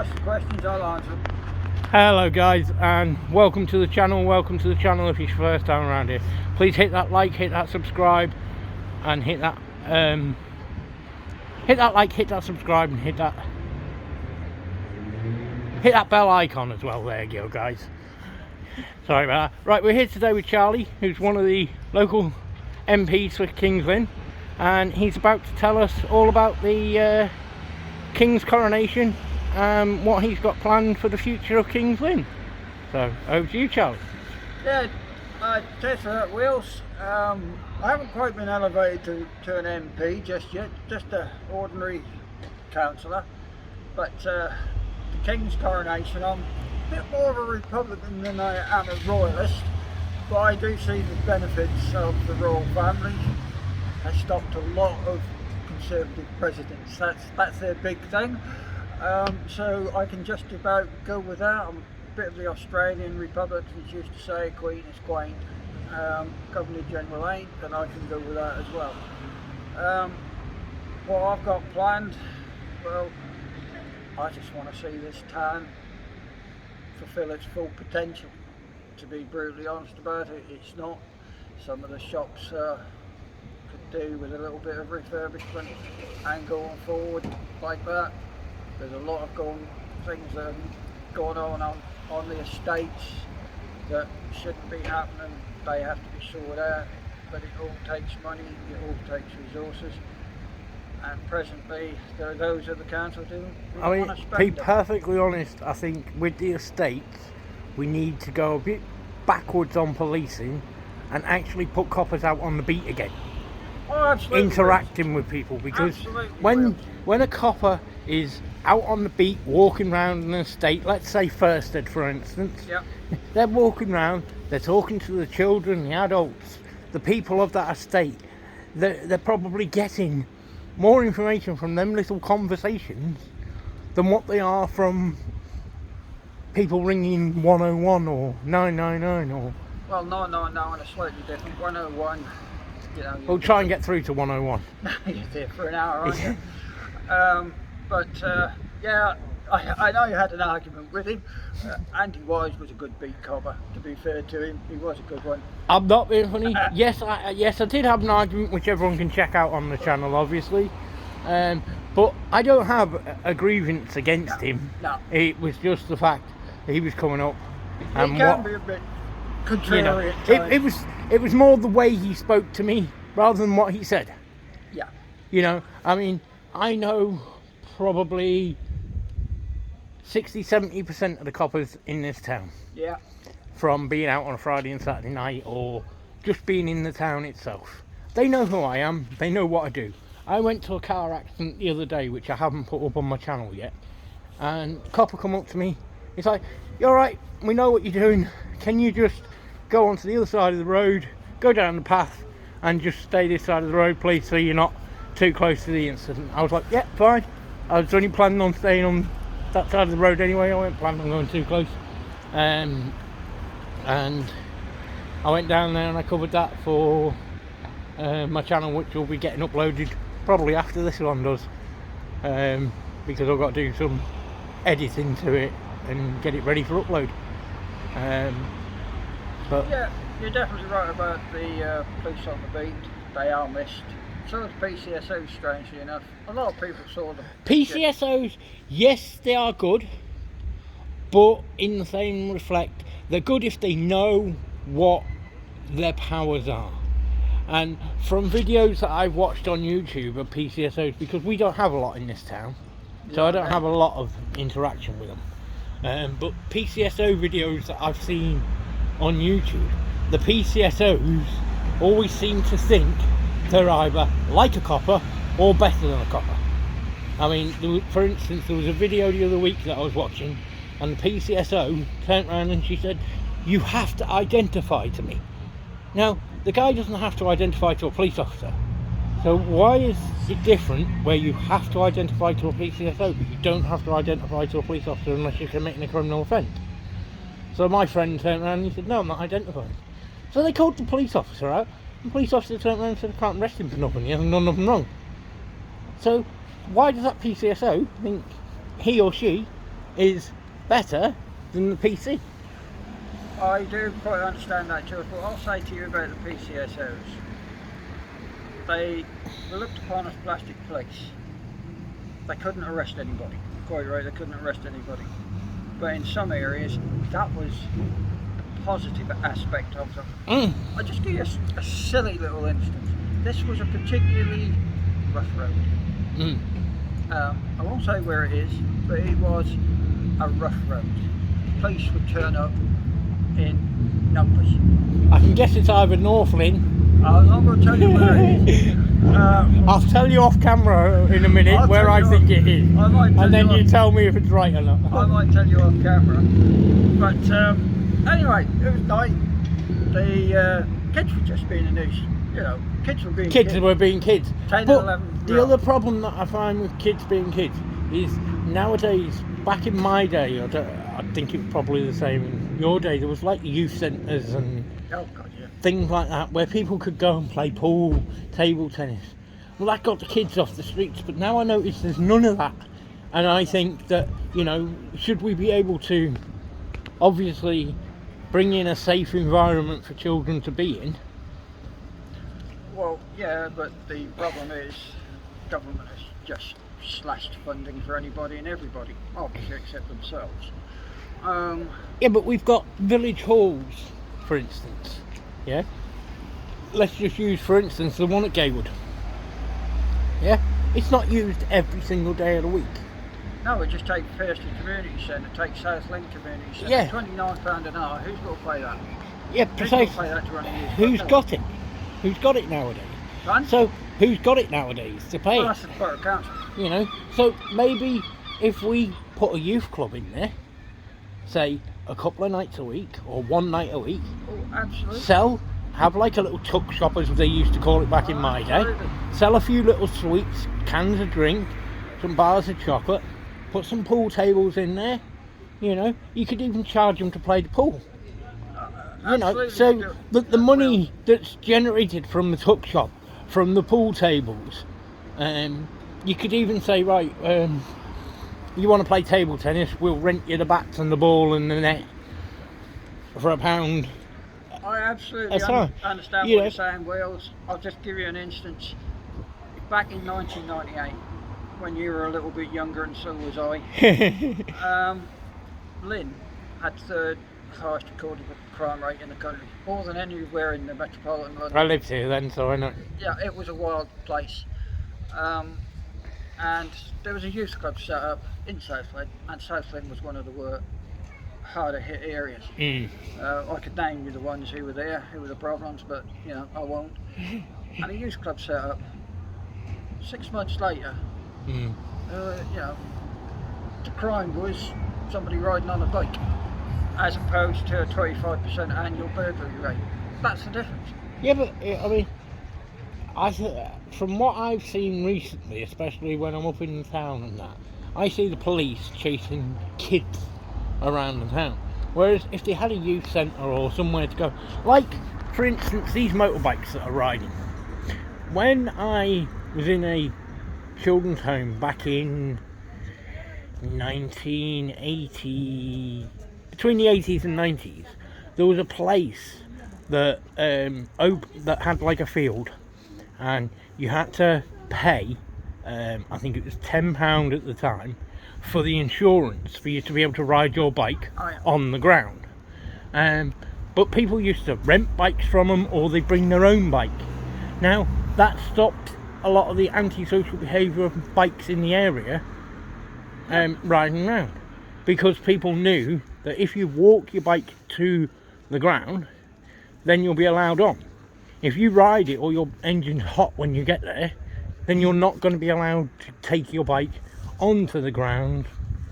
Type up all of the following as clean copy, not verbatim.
ask the questions, I'll answer them. Hello guys, and welcome to the channel. Welcome to the channel if it's your first time around here. Please hit that like, hit that subscribe, and hit that like, hit that subscribe, and hit that bell icon as well. There you go, guys. Sorry about that. Right, we're here today with Charlie, who's one of the local MPs for Kings Lynn, and he's about to tell us all about the King's coronation and what he's got planned for the future of Kings Lynn. So over to you, Charlie. Yeah, test at Wales. I haven't quite been elevated to an MP just yet, just an ordinary councillor. But the King's coronation, I'm a bit more of a Republican than I am a Royalist, but I do see the benefits of the royal family. They stopped a lot of Conservative presidents. That's their big thing. So I can just about go with that. I'm a bit of the Australian Republicans used to say Queen is quaint, Governor General ain't, and I can go with that as well. What I've got planned, well, I just want to see this town fulfil its full potential. To be brutally honest about it, it's not. Some of the shops could do with a little bit of refurbishment and going forward like that. There's a lot of things that are going on the estates that shouldn't be happening. They have to be sorted out, but it all takes money, it all takes resources, and presently there are those of the council who want to spend to be perfectly honest, I think with the estates we need to go a bit backwards on policing and actually put coppers out on the beat again. Oh, absolutely. Interacting with people, because when a copper is out on the beat walking around an estate, let's say Firsted for instance, yep. They're walking around, they're talking to the children, the adults, the people of that estate. They're probably getting more information from them little conversations than what they are from people ringing 101 or 999 or... Well, 999 is slightly different. 101, you know... We'll try and get through to 101. You're there for an hour, aren't you? Yeah, I know you had an argument with him. Andy Wise was a good beat copper, to be fair to him. He was a good one. I'm not being funny. Yes, I did have an argument which everyone can check out on the channel, obviously. But I don't have a grievance against him. No. It was just the fact that he was coming up. And he can be a bit contrary at times. It was more the way he spoke to me rather than what he said. Yeah. You know, I mean, I know probably 60-70% of the coppers in this town. Yeah. From being out on a Friday and Saturday night or just being in the town itself. They know who I am, they know what I do. I went to a car accident the other day, which I haven't put up on my channel yet, and a copper come up to me. He's like, "You're alright, we know what you're doing. Can you just go onto the other side of the road, go down the path, and just stay this side of the road, please, so you're not too close to the incident?" I was like, "Yeah, fine." I was only planning on staying on that side of the road anyway. I wasn't planning on going too close. And I went down there and I covered that for my channel, which will be getting uploaded probably after this one does, because I've got to do some editing to it and get it ready for upload. But yeah, you're definitely right about the police on the beat. They are missed. So the PCSOs, strangely enough. A lot of people saw them. PCSOs, yes, they are good, but in the same reflect, they're good if they know what their powers are. And from videos that I've watched on YouTube of PCSOs, because we don't have a lot in this town, so I don't have a lot of interaction with them. But PCSO videos that I've seen on YouTube, the PCSOs always seem to think they're either like a copper or better than a copper. I mean, for instance, there was a video the other week that I was watching, and the PCSO turned around and she said, "You have to identify to me." Now, the guy doesn't have to identify to a police officer. So why is it different where you have to identify to a PCSO, but you don't have to identify to a police officer unless you're committing a criminal offence? So my friend turned around and he said, "No, I'm not identifying." So they called the police officer out. The police officer turned around and said, "I can't arrest him for nothing, he hasn't done nothing wrong." So why does that PCSO think he or she is better than the PC. I do quite understand that, George, but I'll say to you about the PCSOs. They were looked upon as plastic police. They couldn't arrest anybody. Quite right, they couldn't arrest anybody. But in some areas, that was the positive aspect of them. I'll just give you a silly little instance. This was a particularly rough road. I won't say where it is, but it was a rough road. Police would turn up in numbers. I can guess it's either North Lynn. I'm not going to tell you where it is. I'll tell you off camera in a minute where I think it is. And then you tell me if it's right or not. I might tell you off camera. But anyway, it was night. The kids were just being a nuisance. You know, kids were being kids. Were being kids. 10 but and 11. The other problem that I find with kids being kids is nowadays, back in my day, I think it was probably the same in your day, there was like youth centres and things like that where people could go and play pool, table tennis. Well, that got the kids off the streets, but now I notice there's none of that. And I think that, you know, should we be able to obviously bring in a safe environment for children to be in? Well, yeah, but the problem is government has just slashed funding for anybody and everybody, obviously except themselves. Yeah, but we've got village halls, for instance. Yeah, let's just use, for instance, the one at Gaywood. Yeah, it's not used every single day of the week. No, we just take Thursday Community Centre, take South Link Community Centre. Yeah. £29 an hour. Who's going to pay that? Yeah, precisely. Who's going to pay that to run a youth Who's club? got it? Who's got it nowadays? Run? So who's got it nowadays to pay Well, it? that's the Borough Council. You know, so maybe if we put a youth club in there, say a couple of nights a week or one night a week, Oh, absolutely. have like a little tuck shop as they used to call it back in my day, Absolutely. sell a few little sweets, cans of drink, some bars of chocolate, put some pool tables in there, you know, you could even charge them to play the pool. You know, Absolutely, so we do. the money that's generated from the tuck shop, from the pool tables, you could even say, right, you want to play table tennis, we'll rent you the bats and the ball and the net for £1. I absolutely That's fine. understand You what know. you're saying, Wales. I'll just give you an instance. Back in 1998, when you were a little bit younger and so was I, Lynn had third highest recorded crime rate in the country, more than anywhere in the metropolitan London. I lived here then, so I know. Yeah, it was a wild place. And there was a youth club set up in Southland, and Southland was one of the harder hit areas. I could name you the ones who were there, who were the problems, but you know, I won't. And a youth club set up. 6 months later, you know, the crime was somebody riding on a bike, as opposed to a 25% annual burglary rate. That's the difference. Yeah, but I mean, from what I've seen recently, especially when I'm up in the town and that, I see the police chasing kids around the town. Whereas if they had a youth centre or somewhere to go, like for instance these motorbikes that are riding. When I was in a children's home back in 1980, between the 80s and 90s, there was a place that that had like a field, and you had to pay, I think it was £10 at the time, for the insurance for you to be able to ride your bike on the ground. But people used to rent bikes from them, or they bring their own bike. Now that stopped a lot of the antisocial behaviour of bikes in the area riding around, because people knew that if you walk your bike to the ground, then you'll be allowed on. If you ride it or your engine's hot when you get there, then you're not going to be allowed to take your bike onto the ground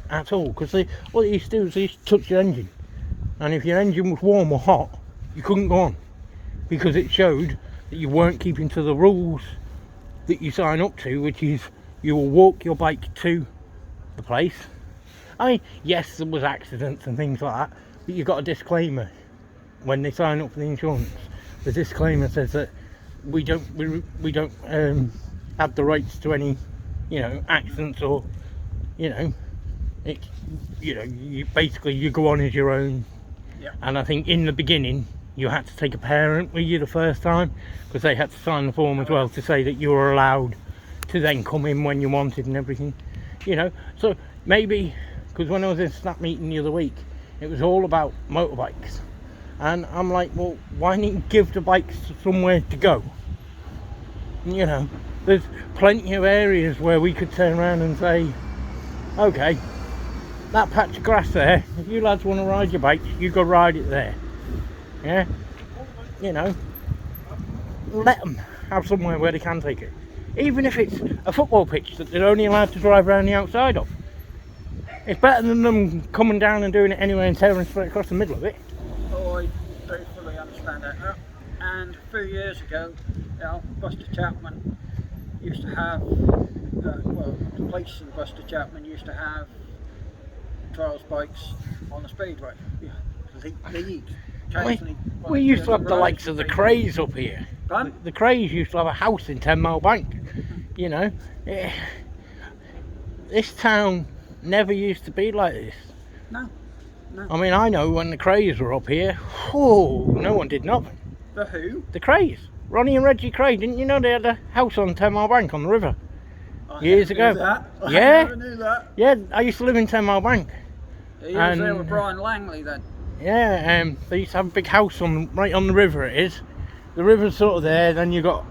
at all, because what they used to do is they used to touch your engine, and if your engine was warm or hot, you couldn't go on, because it showed that you weren't keeping to the rules that you sign up to, which is you will walk your bike to the place. I mean, yes, there was accidents and things like that, but you've got a disclaimer when they sign up for the insurance. The disclaimer says that we don't have the rights to any, you know, accidents or, you know, it's, you know, you basically you go on as your own. Yeah. And I think in the beginning you had to take a parent with you the first time, because they had to sign the form as well to say that you were allowed to then come in when you wanted and everything, you know. So maybe, because when I was in snap meeting the other week, it was all about motorbikes, and I'm like, well, why didn't you give the bikes somewhere to go? You know, there's plenty of areas where we could turn around and say, okay, that patch of grass there, if you lads want to ride your bikes, you go ride it there. Yeah, you know, let them have somewhere where they can take it, even if it's a football pitch that they're only allowed to drive around the outside of. It's better than them coming down and doing it anyway and tearing straight across the middle of it. Oh, I don't fully understand that now. And a few years ago, you know, Buster Chapman used to have, well, the place in Buster Chapman used to have trials bikes on the speedway. Yeah, We used to have the likes of the Crays up here. Pardon? The Crays used to have a house in 10 Mile Bank. You know, this town never used to be like this. No, no. I mean, I know when the Crays were up here, whoa, no one did nothing. The who? The Crays. Ronnie and Reggie Cray, didn't you know they had a house on 10 Mile Bank on the river? Years ago. I Yeah. never knew that. Yeah, I used to live in 10 Mile Bank. He was there with Brian Langley then. Yeah, they used to have a big house right on the river. It is. The river's sort of there. Then you got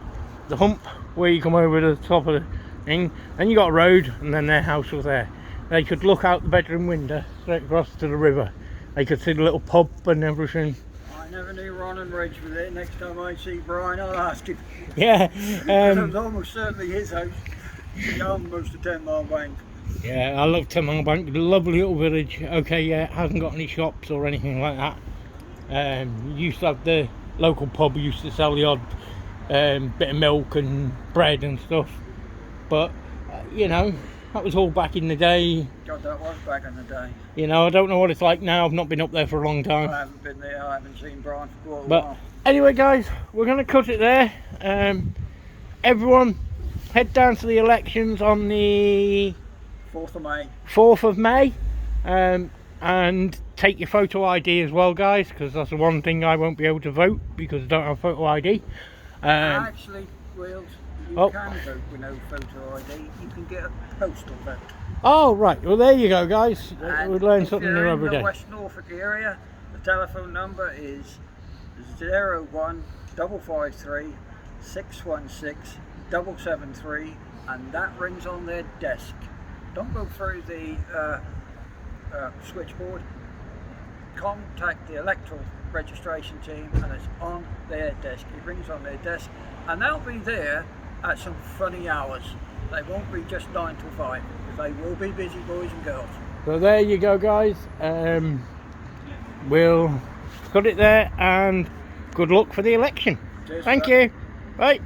the hump where you come over to the top of the thing. Then you got a road, and then their house was there. They could look out the bedroom window straight across to the river. They could see the little pub and everything. I never knew Ron and Reg were there. Next time I see Brian, I'll ask him. Yeah. It was almost certainly his house. Almost a 10 Mile Bank. Yeah, I love 10 Mile Bank. Lovely little village. Okay, yeah, it hasn't got any shops or anything like that. Used to have the local pub used to sell the odd bit of milk and bread and stuff. But, you know, that was all back in the day. God, that was back in the day. You know, I don't know what it's like now. I've not been up there for a long time. I haven't been there. I haven't seen Brian for quite a But while. anyway, guys, we're going to cut it there. Everyone, head down to the elections on the 4th of May. 4th of May. And take your photo ID as well, guys, because that's the one thing I won't be able to vote because I don't have photo ID. Actually, Wales, you can vote with no photo ID. You can get a postal vote. Oh, right. Well, there you go, guys. And we learn something new every if you're in day. the West Norfolk area, the telephone number is 01553 616 773, and that rings on their desk. Don't go through the switchboard. Contact the electoral registration team, and it's on their desk. It rings on their desk, and they'll be there at some funny hours. They won't be just 9 till 5, because they will be busy, boys and girls. So there you go, guys. We'll cut it there, and good luck for the election. Cheers. Thank you. Bye.